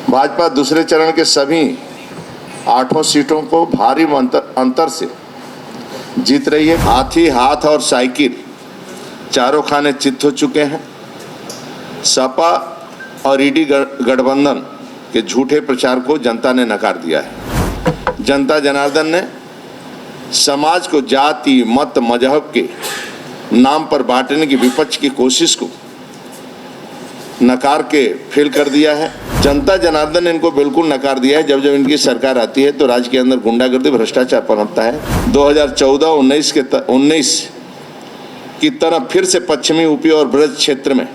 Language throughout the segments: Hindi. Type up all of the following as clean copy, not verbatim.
भाजपा दूसरे चरण के सभी 8 सीटों को भारी अंतर से जीत रही है। हाथी, हाथ और साइकिल चारों खाने चित हो चुके हैं। सपा और ईडी गठबंधन के झूठे प्रचार को जनता ने नकार दिया है। जनता जनार्दन ने समाज को जाति, मत, मजहब के नाम पर बांटने की विपक्ष की कोशिश को नकार के फेल कर दिया है। जनता जनार्दन ने इनको बिल्कुल नकार दिया है। जब जब इनकी सरकार आती है तो राज्य के अंदर गुंडागर्दी, भ्रष्टाचार पनपता है। 2014-19 की तरह फिर से पश्चिमी यूपी और ब्रज क्षेत्र में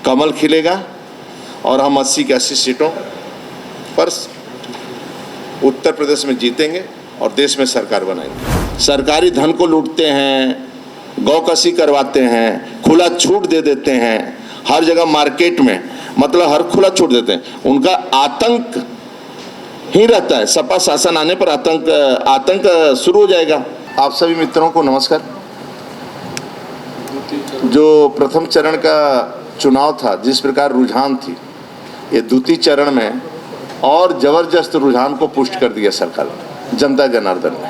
कमल खिलेगा और हम 80 की 80 सीटों पर उत्तर प्रदेश में जीतेंगे और देश में सरकार बनाएंगे। सरकारी धन को लूटते हैं, गौकसी करवाते हैं, खुला छूट दे देते हैं, हर जगह मार्केट में मतलब हर खुला छूट देते हैं। उनका आतंक ही रहता है। सपा शासन आने पर आतंक शुरू हो जाएगा। आप सभी मित्रों को नमस्कार। जो प्रथम चरण का चुनाव था, जिस प्रकार रुझान थी, ये द्वितीय चरण में और जबरदस्त रुझान को पुष्ट कर दिया सरकार जनता जनार्दन ने।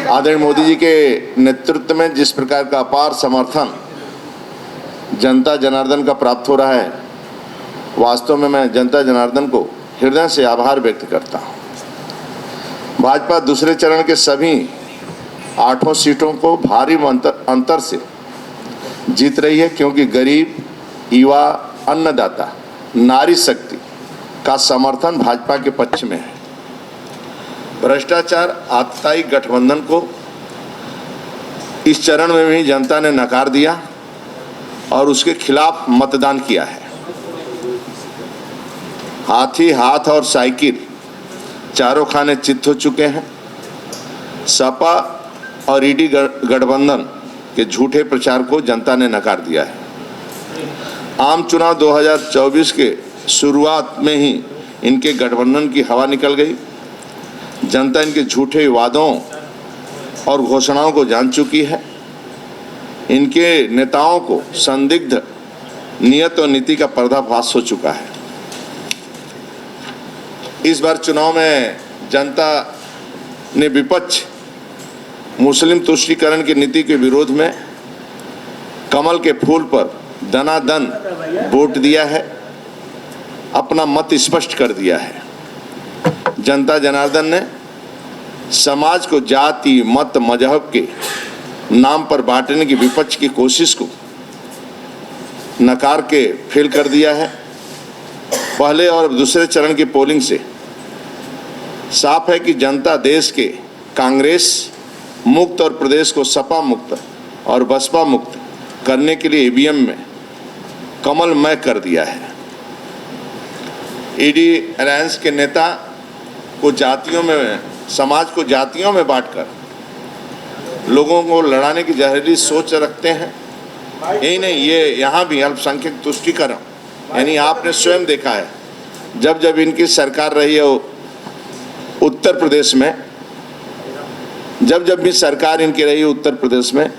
आदरणीय मोदी जी के नेतृत्व में जिस प्रकार का अपार समर्थन जनता जनार्दन का प्राप्त हो रहा है, वास्तव में मैं जनता जनार्दन को हृदय से आभार व्यक्त करता हूं। भाजपा दूसरे चरण के सभी 8 सीटों को भारी अंतर से जीत रही है, क्योंकि गरीब, युवा, अन्नदाता, नारी शक्ति का समर्थन भाजपा के पक्ष में है। भ्रष्टाचार आतताई गठबंधन को इस चरण में भी जनता ने नकार दिया और उसके खिलाफ मतदान किया है। हाथी, हाथ और साइकिल चारों खाने चित हो चुके हैं। सपा और ईडी गठबंधन के झूठे प्रचार को जनता ने नकार दिया है। आम चुनाव 2024 के शुरुआत में ही इनके गठबंधन की हवा निकल गई। जनता इनके झूठे वादों और घोषणाओं को जान चुकी है। इनके नेताओं को संदिग्ध नियत और नीति का पर्दाफाश हो चुका है। इस बार चुनाव में जनता ने विपक्ष मुस्लिम तुष्टीकरण की नीति के विरोध में कमल के फूल पर दनादन वोट दिया है, अपना मत स्पष्ट कर दिया है। जनता जनार्दन ने समाज को जाति, मत, मजहब के नाम पर बांटने की विपक्ष की कोशिश को नकार के फेल कर दिया है। पहले और दूसरे चरण की पोलिंग से साफ है कि जनता देश के कांग्रेस मुक्त और प्रदेश को सपा मुक्त और बसपा मुक्त करने के लिए ईवीएम में कमलमय कर दिया है। ईडी अलायंस के नेता को जातियों में, समाज को जातियों में बांटकर लोगों को लड़ाने की जहरीली सोच रखते हैं। यही नहीं, ये यहाँ भी अल्पसंख्यक तुष्टीकरण, यानी आपने स्वयं देखा है जब जब इनकी सरकार रही है उत्तर प्रदेश में, जब जब भी सरकार इनकी रही उत्तर प्रदेश में,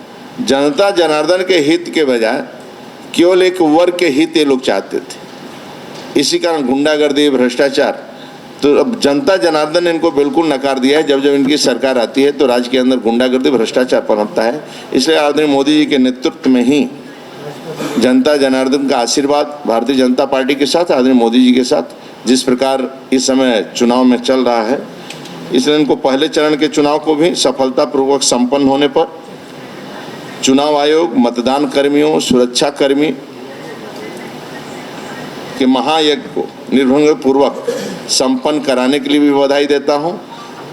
जनता जनार्दन के हित के बजाय केवल एक वर्ग के हित ये लोग चाहते थे। इसी कारण गुंडागर्दी, भ्रष्टाचार, तो अब जनता जनार्दन ने इनको बिल्कुल नकार दिया है। जब जब इनकी सरकार आती है तो राज्य के अंदर गुंडागर्दी, भ्रष्टाचार पनपता है। इसलिए आदरणीय मोदी जी के नेतृत्व में ही जनता जनार्दन का आशीर्वाद भारतीय जनता पार्टी के साथ, आदरणीय मोदी जी के साथ, जिस प्रकार इस समय चुनाव में चल रहा है, इसलिए इनको पहले चरण के चुनाव को भी सफलतापूर्वक संपन्न होने पर चुनाव आयोग, मतदान कर्मियों, सुरक्षा कर्मी के महायज्ञ को निर्विघ्न पूर्वक संपन्न कराने के लिए भी बधाई देता हूं।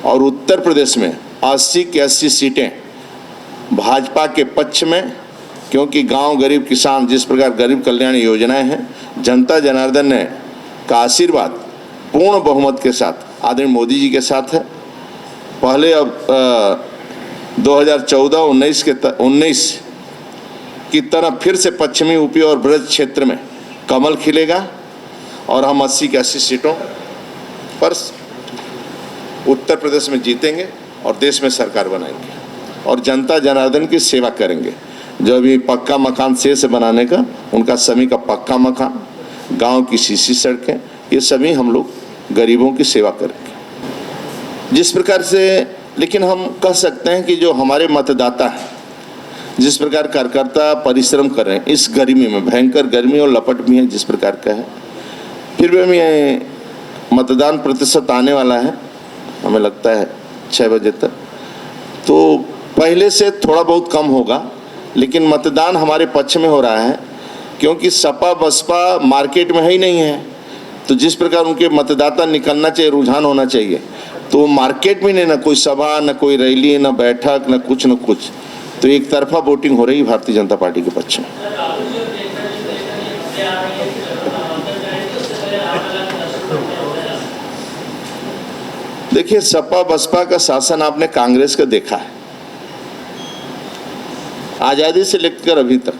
और उत्तर प्रदेश में 80 की 80 सीटें भाजपा के पक्ष में, क्योंकि गांव, गरीब, किसान, जिस प्रकार गरीब कल्याण योजनाएं हैं, जनता जनार्दन ने का आशीर्वाद पूर्ण बहुमत के साथ आदरणीय मोदी जी के साथ है। पहले अब 2014-19 की तरह फिर से पश्चिमी यूपी और ब्रज क्षेत्र में कमल खिलेगा और हम 80 की 80 सीटों पर उत्तर प्रदेश में जीतेंगे और देश में सरकार बनाएंगे और जनता जनार्दन की सेवा करेंगे। जो अभी पक्का मकान शेष बनाने का, उनका सभी का पक्का मकान, गांव की सीसी सड़कें, ये सभी हम लोग गरीबों की सेवा करेंगे। जिस प्रकार से, लेकिन हम कह सकते हैं कि जो हमारे मतदाता हैं, जिस प्रकार कार्यकर्ता परिश्रम कर रहे हैं इस गर्मी में, भयंकर गर्मी और लपट भी है जिस प्रकार का है, फिर भी हमें मतदान प्रतिशत आने वाला है, हमें लगता है 6 बजे तक, तो पहले से थोड़ा बहुत कम होगा, लेकिन मतदान हमारे पक्ष में हो रहा है, क्योंकि सपा बसपा मार्केट में है ही नहीं है। तो जिस प्रकार उनके मतदाता निकलना चाहिए, रुझान होना चाहिए, तो मार्केट में नहीं, ना कोई सभा, ना कोई रैली, ना बैठक, ना कुछ, तो एक तरफा वोटिंग हो रही है भारतीय जनता पार्टी के पक्ष में। देखिए, सपा बसपा का शासन आपने कांग्रेस का देखा है, आजादी से लेकर अभी तक।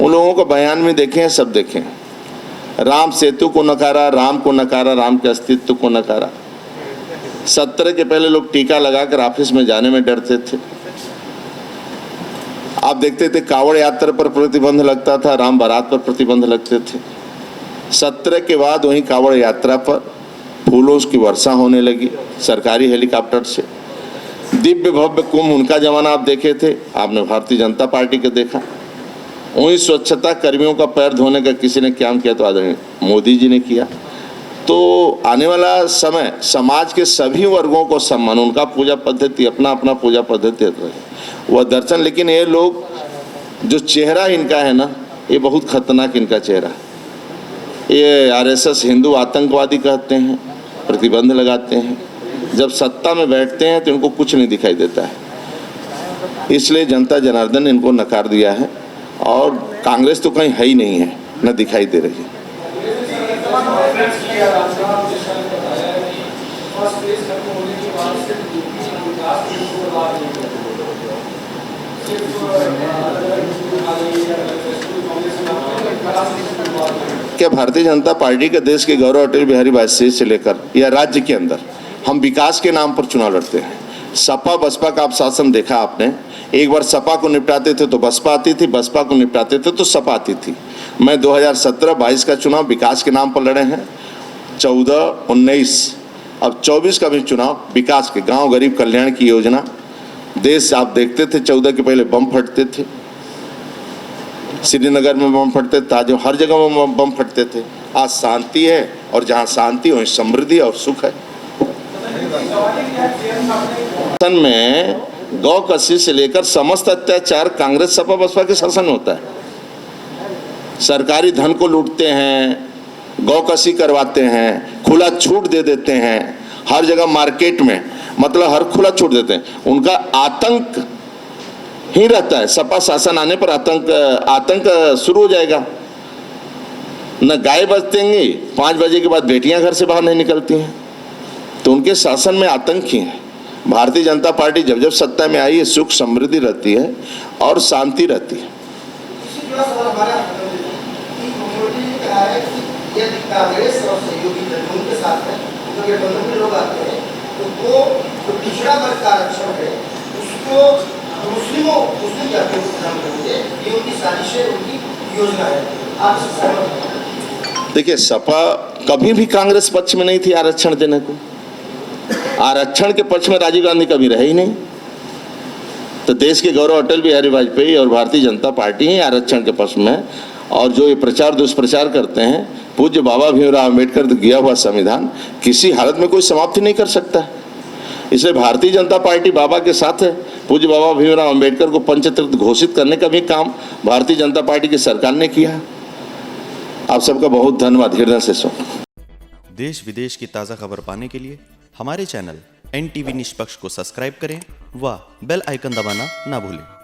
उन लोगों का बयान में देखे हैं, सब देखे हैं। राम सेतु को नकारा, राम को नकारा, राम के अस्तित्व को नकारा। 17 के पहले लोग टीका लगाकर ऑफिस में जाने में डरते थे। आप देखते थे कावड़ यात्रा पर प्रतिबंध लगता था, राम बारात पर प्रतिबंध लगते थे। 17 के बाद वहीं कावड़ यात्रा पर फूलों की वर्षा होने लगी सरकारी हेलीकॉप्टर से। दिव्य भव्य कुंभ उनका जमाना आप देखे थे, आपने भारतीय जनता पार्टी का देखा। वहीं स्वच्छता कर्मियों का पैर धोने का किसी ने क्या किया, तो आदरणीय मोदी जी ने किया। तो आने वाला समय समाज के सभी वर्गों को सम्मान, उनका पूजा पद्धति अपना अपना पूजा पद्धति वह दर्शन। लेकिन ये लोग जो चेहरा इनका है ना, ये बहुत खतरनाक इनका चेहरा। ये आरएसएस हिंदू आतंकवादी कहते हैं, प्रतिबंध लगाते हैं, जब सत्ता में बैठते हैं तो इनको कुछ नहीं दिखाई देता है। इसलिए जनता जनार्दन ने इनको नकार दिया है, और कांग्रेस तो कहीं है ही नहीं है, न दिखाई दे रही है। क्या भारतीय जनता पार्टी के देश के गौरव अटल बिहारी वाजपेयी से लेकर या राज्य के अंदर हम विकास के नाम पर चुनाव लड़ते हैं। सपा बसपा का आप शासन देखा आपने, एक बार सपा को निपटाते थे तो बसपा आती थी, बसपा को निपटाते थे तो सपा आती थी। मैं 2017-22 का चुनाव विकास के नाम पर लड़े हैं, 14-19 अब 24 का भी चुनाव विकास के, गांव गरीब कल्याण की योजना। देश आप देखते थे 14 के पहले बम फटते थे, श्रीनगर में बम फटते थे, जो हर जगह में बम फटते थे। आज शांति है, और जहाँ शांति वहीं समृद्धि और सुख है। में गौ कसी से लेकर समस्त अत्याचार कांग्रेस सपा बसपा के शासन में होता है। सरकारी धन को लूटते हैं, गौ कसी करवाते हैं, खुला छूट दे देते हैं हर जगह मार्केट में, मतलब हर खुला छूट देते हैं। उनका आतंक ही रहता है, सपा शासन आने पर आतंक शुरू हो जाएगा। न गाय बचतेंगी, 5 बजे के बाद बेटियां घर से बाहर नहीं निकलती हैं, तो उनके शासन में आतंक ही है। भारतीय जनता पार्टी जब जब सत्ता में आई है, सुख समृद्धि रहती है और शांति रहती है। देखिए, सपा कभी भी कांग्रेस पक्ष में नहीं थी आरक्षण देने को। आरक्षण के पक्ष में राजीव गांधी कभी रहे ही नहीं। तो देश के गौरव अटल बिहारी वाजपेयी और भारतीय जनता पार्टी ही आरक्षण के पक्ष में। और जो ये प्रचार दुष्प्रचार करते हैं, पूज्य बाबा भीमराव अम्बेडकर दिया हुआ संविधान किसी हालत में कोई समाप्ति नहीं कर सकता है। इसलिए भारतीय जनता पार्टी बाबा के साथ है। पूज्य बाबा भीमराव अम्बेडकर को पंचतीर्थ घोषित करने का भी काम भारतीय जनता पार्टी की सरकार ने किया। आप सबका बहुत धन्यवाद, हृदय से सुन। देश विदेश की ताज़ा खबर पाने के लिए हमारे चैनल NTV निष्पक्ष को सब्सक्राइब करें व बेल आइकन दबाना ना भूलें।